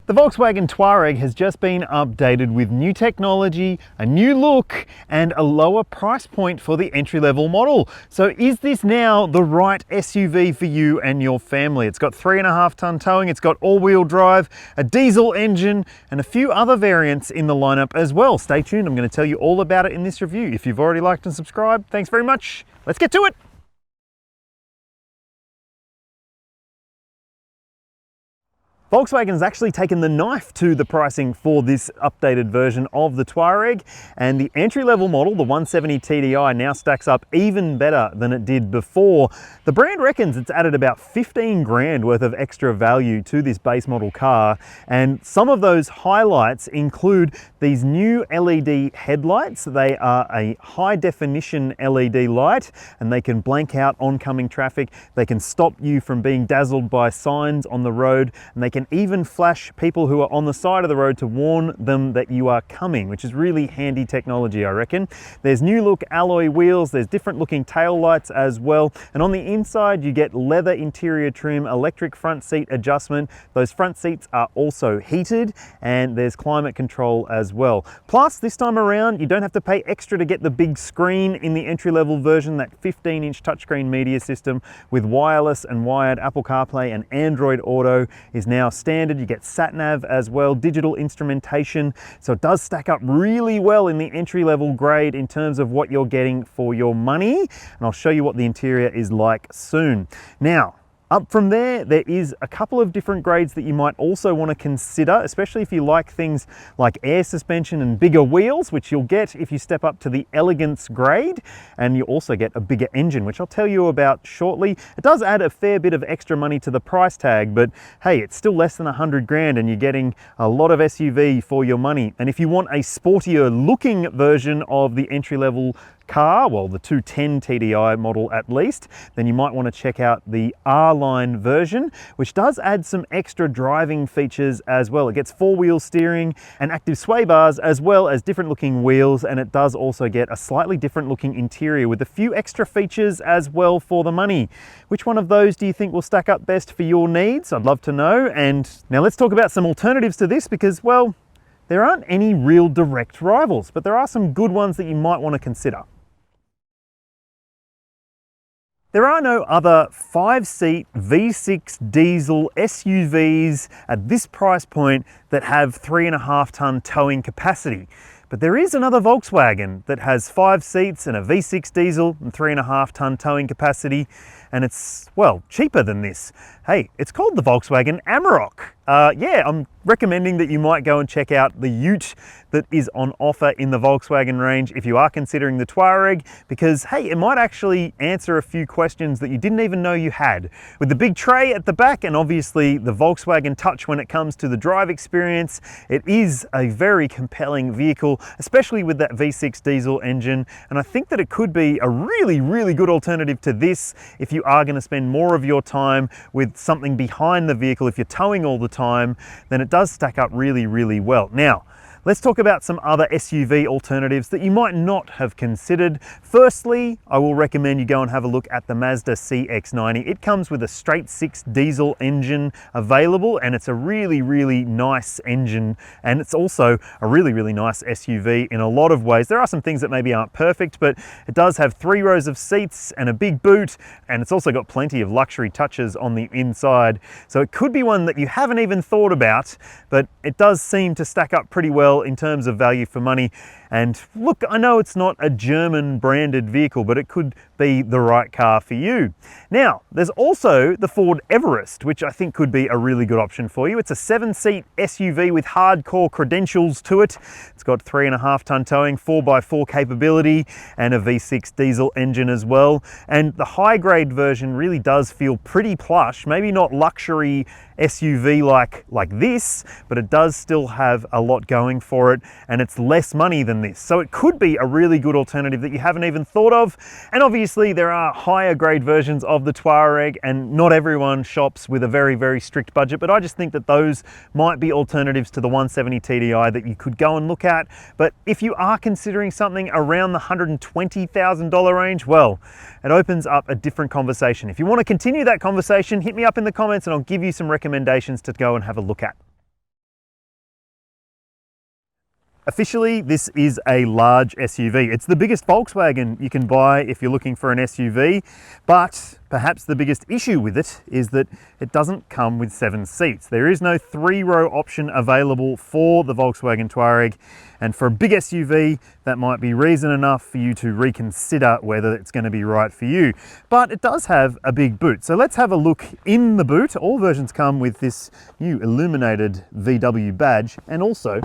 The Volkswagen Touareg has just been updated with new technology, a new look, and a lower price point for the entry-level model. So is this now the right SUV for you and your family? It's got 3.5 ton towing, it's got all-wheel drive, a diesel engine, and a few other variants in the lineup as well. Stay tuned, I'm going to tell you all about it in this review. If you've already liked and subscribed, thanks very much. Let's get to it. Volkswagen's actually taken the knife to the pricing for this updated version of the Touareg, and the entry-level model, the 170 TDI, now stacks up even better than it did before. The brand reckons it's added about 15 grand worth of extra value to this base model car, and some of those highlights include these new LED headlights. They are a high-definition LED light, and they can blank out oncoming traffic. They can stop you from being dazzled by signs on the road, and they can even flash people who are on the side of the road to warn them that you are coming, which is really handy technology, I reckon. There's new look alloy wheels, there's different looking tail lights as well, and on the inside you get leather interior trim, electric front seat adjustment. Those front seats are also heated, and there's climate control as well. Plus, this time around you don't have to pay extra to get the big screen in the entry-level version. That 15-inch touchscreen media system with wireless and wired Apple CarPlay and Android Auto is now standard. You get sat-nav as well, digital instrumentation, so it does stack up really well in the entry-level grade in terms of what you're getting for your money, and I'll show you what the interior is like soon. Now, up from there, there is a couple of different grades that you might also want to consider, especially if you like things like air suspension and bigger wheels, which you'll get if you step up to the Elegance grade, and you also get a bigger engine, which I'll tell you about shortly. It does add a fair bit of extra money to the price tag, but hey, it's still less than 100 grand and you're getting a lot of SUV for your money. And if you want a sportier looking version of the entry-level car, well, the 210 TDI model at least, then you might want to check out the R-Line version, which does add some extra driving features as well. It gets four-wheel steering and active sway bars as well as different looking wheels, and it does also get a slightly different looking interior with a few extra features as well for the money. Which one of those do you think will stack up best for your needs? I'd love to know. And now let's talk about some alternatives to this, because, well, there aren't any real direct rivals, but there are some good ones that you might want to consider. There are no other 5-seat V6 diesel SUVs at this price point that have 3.5 ton towing capacity. But there is another Volkswagen that has 5 seats and a V6 diesel and 3.5 ton towing capacity, and it's, well, cheaper than this. Hey, it's called the Volkswagen Amarok. Yeah, I'm recommending that you might go and check out the Ute that is on offer in the Volkswagen range if you are considering the Touareg, because hey, it might actually answer a few questions that you didn't even know you had. With the big tray at the back and obviously the Volkswagen Touch when it comes to the drive experience, it is a very compelling vehicle, especially with that V6 diesel engine, and I think that it could be a really, really good alternative to this if you are going to spend more of your time with something behind the vehicle. If you're towing all the time, then it does stack up really, really well. Now, let's talk about some other SUV alternatives that you might not have considered. Firstly, I will recommend you go and have a look at the Mazda CX-90. It comes with a straight 6 diesel engine available, and it's a really, really nice engine, and it's also a really, really nice SUV in a lot of ways. There are some things that maybe aren't perfect, but it does have 3 rows of seats and a big boot, and it's also got plenty of luxury touches on the inside. So it could be one that you haven't even thought about, but it does seem to stack up pretty well in terms of value for money. And look, I know it's not a German branded vehicle, but it could be the right car for you. Now, there's also the Ford Everest, which I think could be a really good option for you. It's a 7-seat SUV with hardcore credentials to it. It's got 3.5 ton towing, 4x4 capability, and a V6 diesel engine as well. And the high grade version really does feel pretty plush, maybe not luxury SUV like this, but it does still have a lot going for it, and it's less money than this. So it could be a really good alternative that you haven't even thought of. And obviously there are higher grade versions of the Touareg, and not everyone shops with a very, very strict budget, but I just think that those might be alternatives to the 170 TDI that you could go and look at. But if you are considering something around the $120,000 range, well, it opens up a different conversation. If you want to continue that conversation, hit me up in the comments and I'll give you some recommendations to go and have a look at. Officially, this is a large SUV. It's the biggest Volkswagen you can buy if you're looking for an SUV, but perhaps the biggest issue with it is that it doesn't come with 7 seats. There is no 3-row option available for the Volkswagen Touareg, and for a big SUV, that might be reason enough for you to reconsider whether it's going to be right for you. But it does have a big boot. So let's have a look in the boot. All versions come with this new illuminated VW badge, and also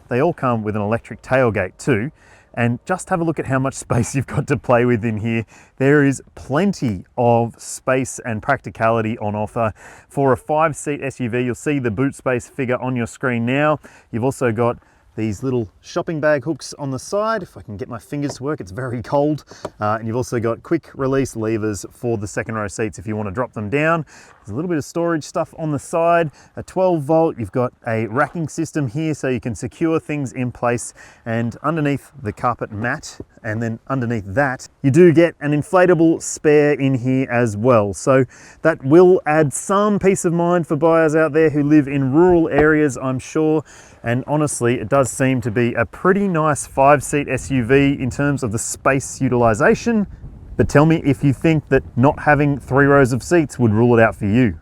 they all come with an electric tailgate too. And just have a look at how much space you've got to play with in here. There is plenty of space and practicality on offer. For a 5-seat SUV, you'll see the boot space figure on your screen now. You've also got these little shopping bag hooks on the side. If I can get my fingers to work, it's very cold. And you've also got quick release levers for the second row seats if you want to drop them down. There's a little bit of storage stuff on the side, a 12 volt, you've got a racking system here so you can secure things in place, and underneath the carpet mat, and then underneath that, you do get an inflatable spare in here as well. So that will add some peace of mind for buyers out there who live in rural areas, I'm sure. And honestly, it does seem to be a pretty nice 5-seat SUV in terms of the space utilization. But tell me if you think that not having 3 rows of seats would rule it out for you.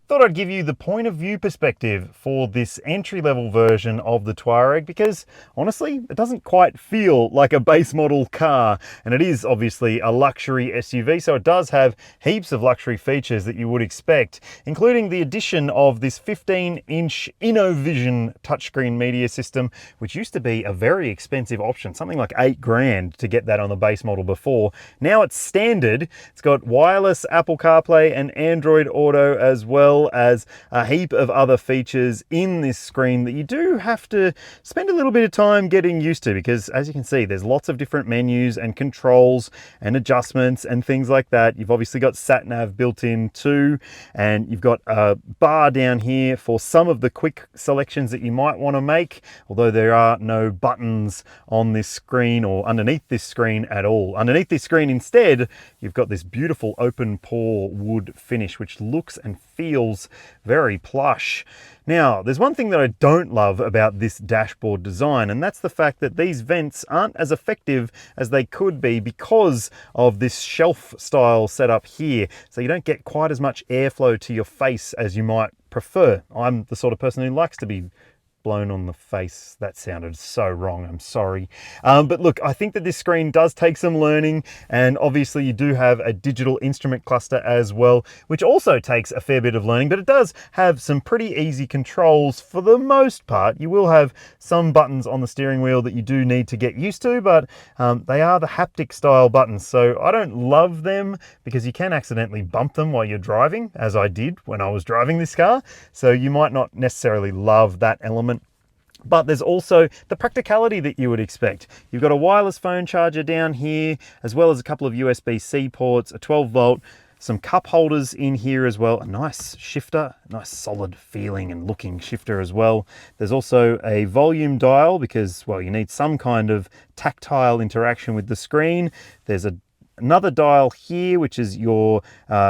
Thought I'd give you the point of view perspective for this entry-level version of the Touareg, because honestly, it doesn't quite feel like a base model car, and it is obviously a luxury SUV, so it does have heaps of luxury features that you would expect, including the addition of this 15-inch InnoVision touchscreen media system, which used to be a very expensive option, something like $8,000 to get that on the base model before. Now it's standard. It's got wireless Apple CarPlay and Android Auto, as well as a heap of other features in this screen that you do have to spend a little bit of time getting used to, because as you can see, there's lots of different menus and controls and adjustments and things like that. You've obviously got sat nav built in too, and you've got a bar down here for some of the quick selections that you might want to make, although there are no buttons on this screen or underneath this screen at all. Underneath this screen instead, you've got this beautiful open pore wood finish, which looks and feels very plush. Now, there's one thing that I don't love about this dashboard design, and that's the fact that these vents aren't as effective as they could be because of this shelf style setup here. So you don't get quite as much airflow to your face as you might prefer. I'm the sort of person who likes to be blown on the face. That sounded so wrong, I'm sorry. But look, I think that this screen does take some learning, and obviously you do have a digital instrument cluster as well, which also takes a fair bit of learning, but it does have some pretty easy controls for the most part. You will have some buttons on the steering wheel that you do need to get used to, but they are the haptic style buttons, so I don't love them because you can accidentally bump them while you're driving, as I did when I was driving this car, so you might not necessarily love that element. But there's also the practicality that you would expect. You've got a wireless phone charger down here, as well as a couple of USB-C ports, a 12 volt, some cup holders in here as well, a nice shifter, nice solid feeling and looking shifter as well. There's also a volume dial because, well, you need some kind of tactile interaction with the screen. There's another dial here, which is your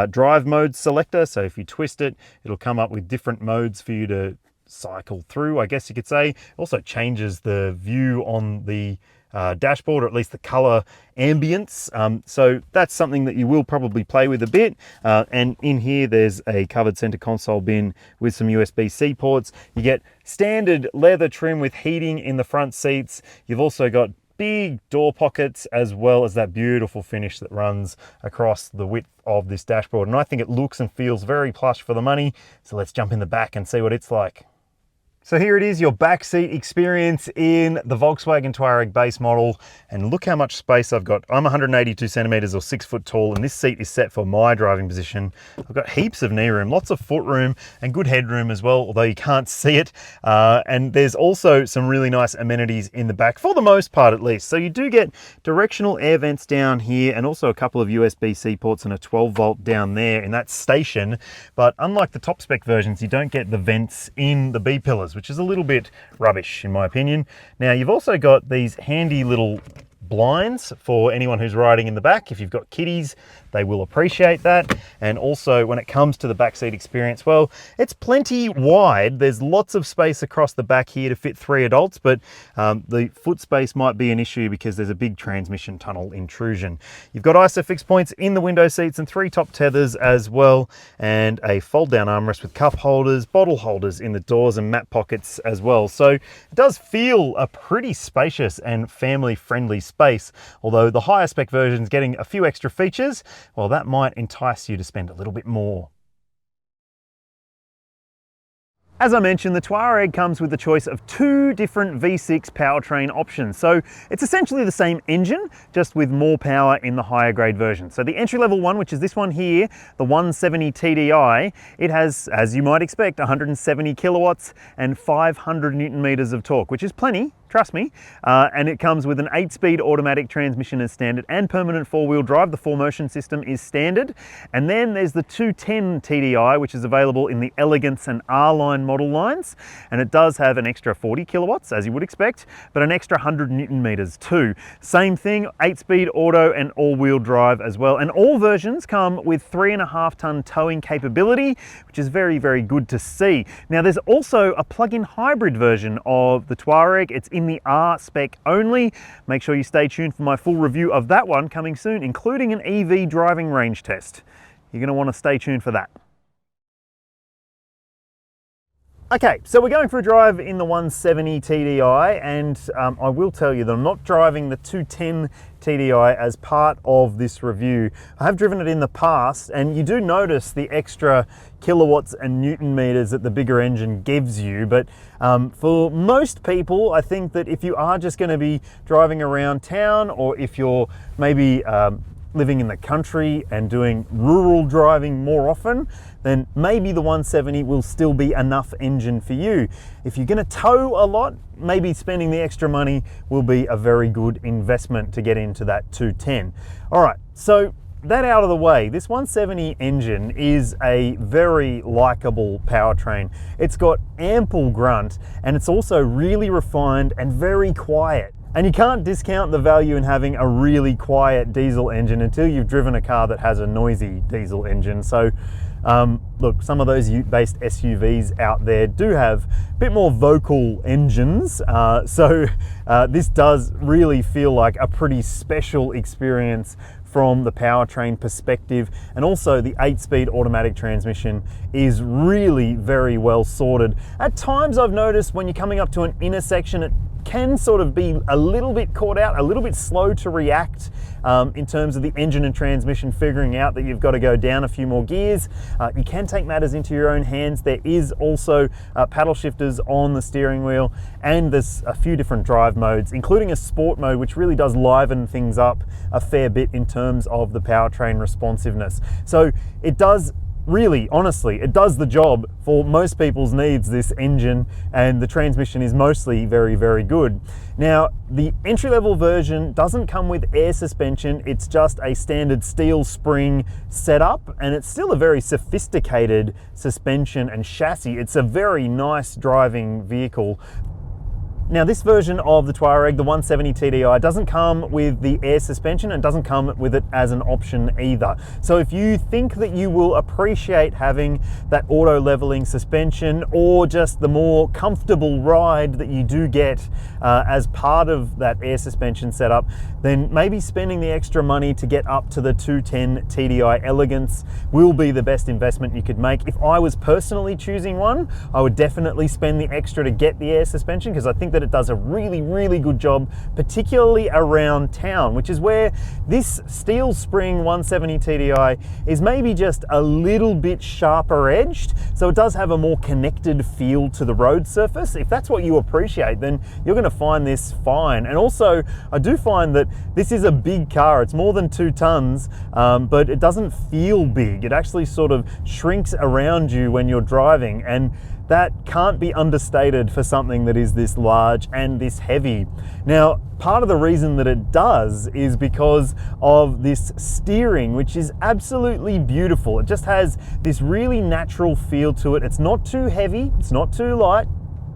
drive mode selector. So if you twist it, it'll come up with different modes for you to cycle through, I guess you could say. Also changes the view on the dashboard, or at least the color ambience. So that's something that you will probably play with a bit. And in here, there's a covered center console bin with some USB-C ports. You get standard leather trim with heating in the front seats. You've also got big door pockets, as well as that beautiful finish that runs across the width of this dashboard. And I think it looks and feels very plush for the money. So let's jump in the back and see what it's like. So here it is, your backseat experience in the Volkswagen Touareg base model, and look how much space I've got. I'm 182 centimeters or 6 foot tall, and this seat is set for my driving position. I've got heaps of knee room, lots of foot room, and good headroom as well, although you can't see it. And there's also some really nice amenities in the back, for the most part at least. So you do get directional air vents down here, and also a couple of USB-C ports and a 12 volt down there in that station. But unlike the top spec versions, you don't get the vents in the B-pillars, which is a little bit rubbish in my opinion. Now you've also got these handy little blinds for anyone who's riding in the back. If you've got kiddies, they will appreciate that. And also when it comes to the backseat experience, well, it's plenty wide. There's lots of space across the back here to fit 3 adults, but the foot space might be an issue because there's a big transmission tunnel intrusion. You've got ISOFIX points in the window seats and 3 top tethers as well, and a fold down armrest with cup holders, bottle holders in the doors and mat pockets as well. So it does feel a pretty spacious and family friendly space, although the higher spec version is getting a few extra features. Well, that might entice you to spend a little bit more. As I mentioned, the Touareg comes with the choice of 2 different V6 powertrain options. So it's essentially the same engine, just with more power in the higher grade version. So the entry-level one, which is this one here, the 170 TDI, it has, as you might expect, 170 kilowatts and 500 Newton meters of torque, which is plenty. Trust me. And it comes with an 8-speed automatic transmission as standard and permanent 4-wheel drive. The 4Motion system is standard. And then there's the 210 TDI, which is available in the Elegance and R-Line model lines. And it does have an extra 40 kilowatts, as you would expect, but an extra 100 Newton meters too. Same thing, 8-speed auto and all-wheel drive as well. And all versions come with 3.5-ton towing capability, which is very, very good to see. Now, there's also a plug-in hybrid version of the Touareg. It's in the R spec only. Make sure you stay tuned for my full review of that one coming soon, including an EV driving range test. You're going to want to stay tuned for that. Okay, so we're going for a drive in the 170 TDI, and I will tell you that I'm not driving the 210 TDI as part of this review. I have driven it in the past, and you do notice the extra kilowatts and Newton meters that the bigger engine gives you, but for most people, I think that if you are just going to be driving around town, or if you're maybe living in the country and doing rural driving more often, then maybe the 170 will still be enough engine for you. If you're going to tow a lot, maybe spending the extra money will be a very good investment to get into that 210. All right, so that out of the way, this 170 engine is a very likable powertrain. It's got ample grunt, and it's also really refined and very quiet. And you can't discount the value in having a really quiet diesel engine until you've driven a car that has a noisy diesel engine. So look, some of those ute-based SUVs out there do have a bit more vocal engines. This does really feel like a pretty special experience from the powertrain perspective, and also the 8-speed automatic transmission is really very well sorted. At times I've noticed when you're coming up to an intersection, it can sort of be a little bit caught out, a little bit slow to react in terms of the engine and transmission figuring out that you've got to go down a few more gears. You can take matters into your own hands. There is also paddle shifters on the steering wheel, and there's a few different drive modes, including a sport mode, which really does liven things up a fair bit in terms of the powertrain responsiveness. So it does really, honestly, it does the job for most people's needs, this engine, and the transmission is mostly very, very good. Now, the entry-level version doesn't come with air suspension. It's just a standard steel spring setup, and it's still a very sophisticated suspension and chassis. It's a very nice driving vehicle. Now, this version of the Touareg, the 170 TDI, doesn't come with the air suspension and doesn't come with it as an option either. So if you think that you will appreciate having that auto leveling suspension, or just the more comfortable ride that you do get as part of that air suspension setup, then maybe spending the extra money to get up to the 210 TDI Elegance will be the best investment you could make. If I was personally choosing one, I would definitely spend the extra to get the air suspension, because I think that it does a really, really good job, particularly around town, which is where this steel spring 170 TDI is maybe just a little bit sharper edged. So it does have a more connected feel to the road surface. If that's what you appreciate, then you're going to find this fine. And also, I do find that this is a big car. It's more than 2 tons, but it doesn't feel big. It actually sort of shrinks around you when you're driving, and that can't be understated for something that is this large and this heavy. Now, part of the reason that it does is because of this steering, which is absolutely beautiful. It just has this really natural feel to it. It's not too heavy, it's not too light.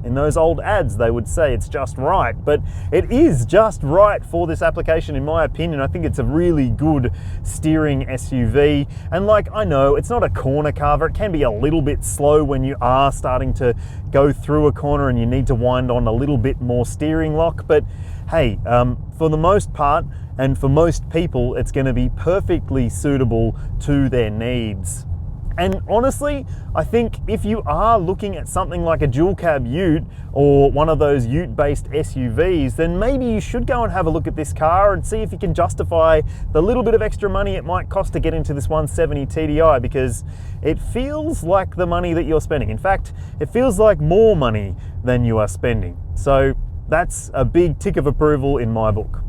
In those old ads, they would say it's just right, but it is just right for this application, in my opinion. I think it's a really good steering SUV. And like, I know it's not a corner carver. It can be a little bit slow when you are starting to go through a corner and you need to wind on a little bit more steering lock. But hey, for the most part, and for most people, it's going to be perfectly suitable to their needs. And honestly, I think if you are looking at something like a dual cab ute or one of those ute-based SUVs, then maybe you should go and have a look at this car and see if you can justify the little bit of extra money it might cost to get into this 170 TDI, because it feels like the money that you're spending. In fact, it feels like more money than you are spending. So that's a big tick of approval in my book.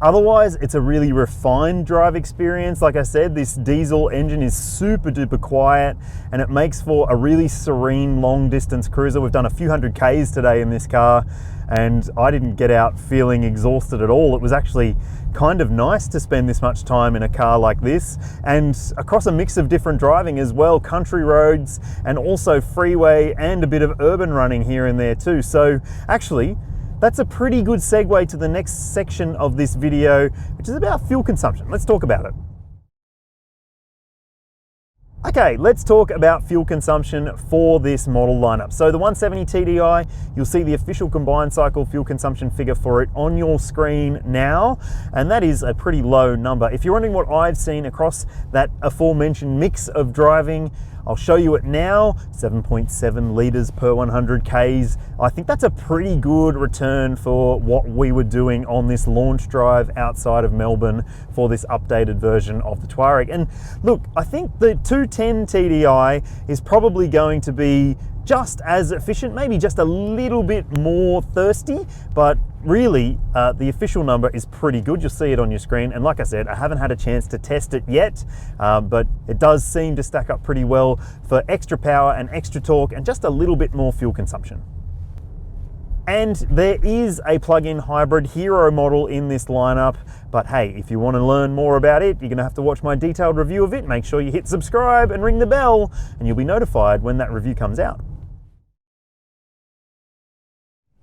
Otherwise, it's a really refined drive experience. Like I said, this diesel engine is super duper quiet and it makes for a really serene long distance cruiser. We've done a few hundred Ks today in this car and I didn't get out feeling exhausted at all. It was actually kind of nice to spend this much time in a car like this, and across a mix of different driving as well, country roads and also freeway and a bit of urban running here and there too. So actually, that's a pretty good segue to the next section of this video, which is about fuel consumption. Let's talk about it. Okay, let's talk about fuel consumption for this model lineup. So the 170 TDI, you'll see the official combined cycle fuel consumption figure for it on your screen now, and that is a pretty low number. If you're wondering what I've seen across that aforementioned mix of driving, I'll show you it now, 7.7 litres per 100 Ks. I think that's a pretty good return for what we were doing on this launch drive outside of Melbourne for this updated version of the Touareg. And look, I think the 210 TDI is probably going to be just as efficient, maybe just a little bit more thirsty, but really the official number is pretty good. You'll see it on your screen. And like I said, I haven't had a chance to test it yet, but it does seem to stack up pretty well for extra power and extra torque and just a little bit more fuel consumption. And there is a plug-in hybrid Hero model in this lineup, but hey, if you want to learn more about it, you're going to have to watch my detailed review of it. Make sure you hit subscribe and ring the bell, and you'll be notified when that review comes out.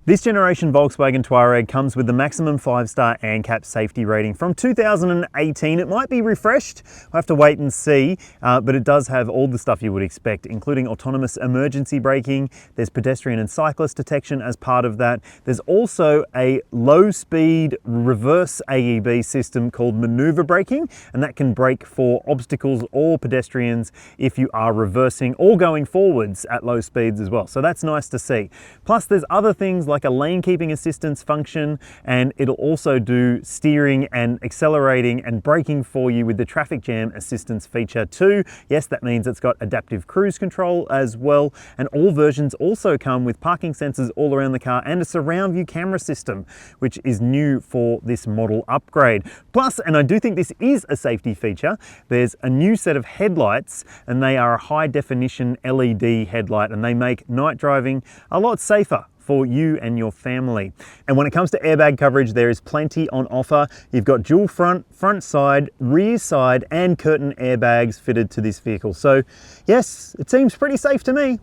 This generation Volkswagen Touareg comes with the maximum 5-star ANCAP safety rating from 2018. It might be refreshed, we'll have to wait and see, but it does have all the stuff you would expect, including autonomous emergency braking. There's pedestrian and cyclist detection as part of that. There's also a low-speed reverse AEB system called maneuver braking, and that can brake for obstacles or pedestrians if you are reversing or going forwards at low speeds as well. So that's nice to see. Plus, there's other things like a lane keeping assistance function, and it'll also do steering and accelerating and braking for you with the traffic jam assistance feature too. Yes, that means it's got adaptive cruise control as well, and all versions also come with parking sensors all around the car and a surround view camera system, which is new for this model upgrade. Plus, and I do think this is a safety feature, there's a new set of headlights, and they are a high definition LED headlight, and they make night driving a lot safer for you and your family. And when it comes to airbag coverage, there is plenty on offer. You've got dual front side, rear side, and curtain airbags fitted to this vehicle. So yes, it seems pretty safe to me.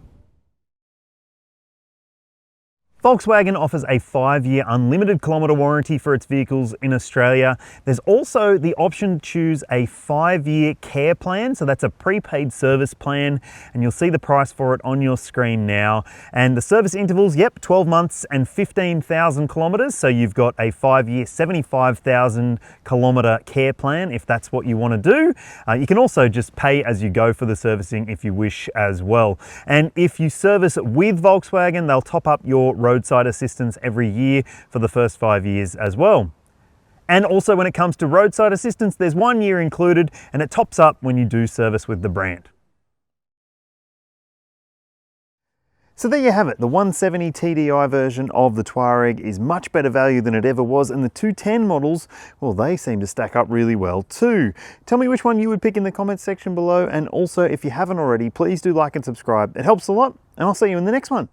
Volkswagen offers a 5-year unlimited kilometre warranty for its vehicles in Australia. There's also the option to choose a 5-year care plan, so that's a prepaid service plan, and you'll see the price for it on your screen now. And the service intervals, yep, 12 months and 15,000 kilometres, so you've got a 5-year, 75,000 kilometre care plan if that's what you want to do. You can also just pay as you go for the servicing if you wish as well. And if you service with Volkswagen, they'll top up your roadside assistance every year for the first 5 years as well. And also when it comes to roadside assistance, there's 1 year included, and it tops up when you do service with the brand. So there you have it. The 170 TDI version of the Touareg is much better value than it ever was, and the 210 models, well, they seem to stack up really well too. Tell me which one you would pick in the comments section below, and also if you haven't already, please do like and subscribe. It helps a lot, and I'll see you in the next one.